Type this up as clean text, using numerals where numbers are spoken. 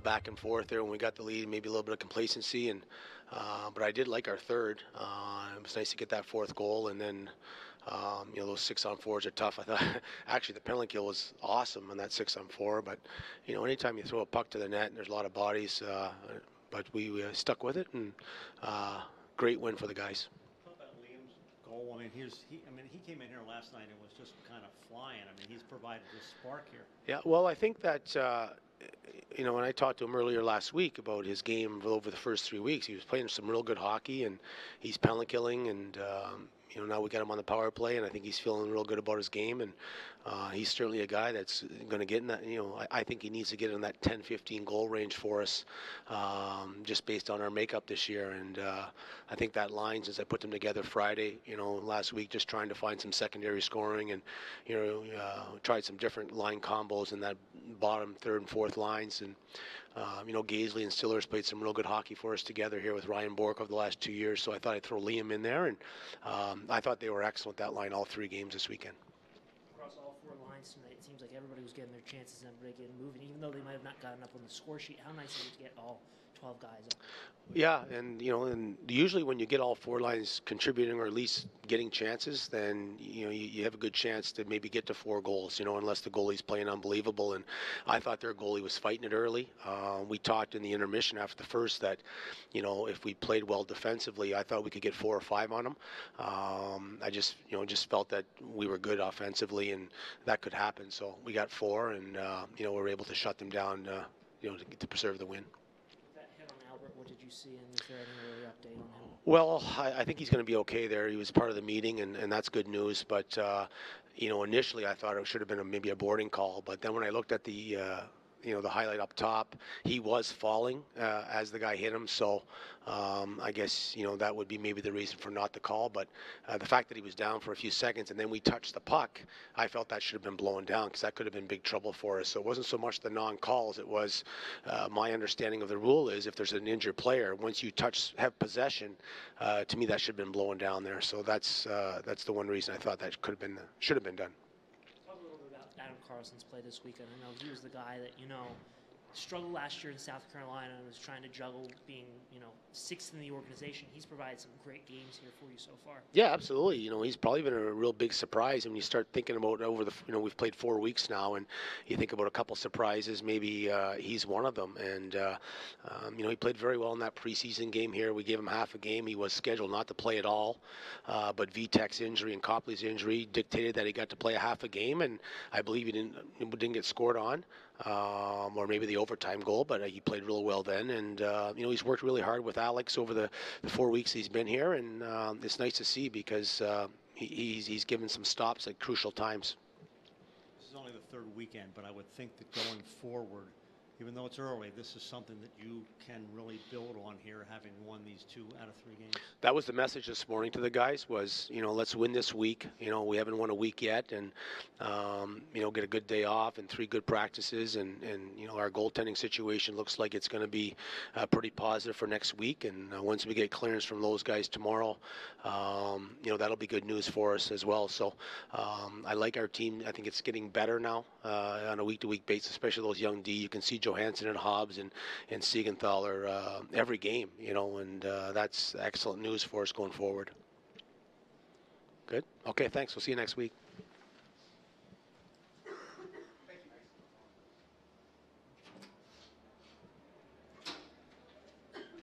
back and forth there when we got the lead, maybe a little bit of complacency, and but I did like our third. It was nice to get that fourth goal, and then those 6-on-4s are tough. I thought actually the penalty kill was awesome on that 6-on-4, but anytime you throw a puck to the net and there's a lot of bodies, but we stuck with it, and great win for the guys. Talk about Liam's goal. I mean, he came in here last night and was just kind of flying. I mean, he's provided this spark here. Yeah, well, I think that when I talked to him earlier last week about his game over the first 3 weeks, he was playing some real good hockey, and he's penalty killing, and now we got him on the power play, and I think he's feeling real good about his game, and he's certainly a guy that's going to get in that. I think he needs to get in that 10-15 goal range for us, just based on our makeup this year. And I think that line, since I put them together Friday, last week, just trying to find some secondary scoring, and tried some different line combos in that bottom third and fourth lines, and Gaisley and Stillers played some real good hockey for us together here with Ryan Bork over the last 2 years. So I thought I'd throw Liam in there, and I thought they were excellent, that line, all 3 games this weekend. Across all 4 lines tonight, it seems like everybody was getting their chances and everybody getting moving, even though they might have not gotten up on the score sheet. How nice is it to get all 12 guys up? Yeah, and and usually when you get all 4 lines contributing or at least getting chances, then you have a good chance to maybe get to 4 goals. Unless the goalie's playing unbelievable. And I thought their goalie was fighting it early. We talked in the intermission after the first that, if we played well defensively, I thought we could get 4 or 5 on them. I just felt that we were good offensively, and that could happen. So we got 4, and we were able to shut them down, to preserve the win. What did you see, and is there any early update on him? Well, I think he's going to be okay there. He was part of the meeting, and that's good news. But, initially I thought it should have been maybe a boarding call. But then when I looked at the highlight up top, he was falling as the guy hit him. So I guess, that would be maybe the reason for not the call. But the fact that he was down for a few seconds and then we touched the puck, I felt that should have been blown down, because that could have been big trouble for us. So it wasn't so much the non-calls. It was my understanding of the rule is if there's an injured player, once you have possession, to me that should have been blown down there. So that's the one reason I thought that should have been done. Adam Carlson's play this weekend. I know he was the guy that, struggled last year in South Carolina and was trying to juggle being, 6th in the organization. He's provided some great games here for you so far. Yeah, absolutely. He's probably been a real big surprise. And when you start thinking about we've played 4 weeks now, and you think about a couple surprises, maybe he's one of them. And, he played very well in that preseason game here. We gave him half a game. He was scheduled not to play at all. But Vitek's injury and Copley's injury dictated that he got to play a half a game. And I believe he didn't get scored on. Or maybe the overtime goal, but he played really well then. And, he's worked really hard with Alex over the 4 weeks he's been here, and it's nice to see, because he's given some stops at crucial times. This is only the 3rd weekend, but I would think that going forward, even though it's early, this is something that you can really build on here, having won these 2 out of 3 games. That was the message this morning to the guys was, let's win this week. We haven't won a week yet, and, get a good day off and 3 good practices. And our goaltending situation looks like it's going to be pretty positive for next week. And once we get clearance from those guys tomorrow, that'll be good news for us as well. So I like our team. I think it's getting better now on a week-to-week basis, especially those young D. You can see Johansson and Hobbs and Siegenthaler every game, and that's excellent news for us going forward. Good. Okay, thanks. We'll see you next week.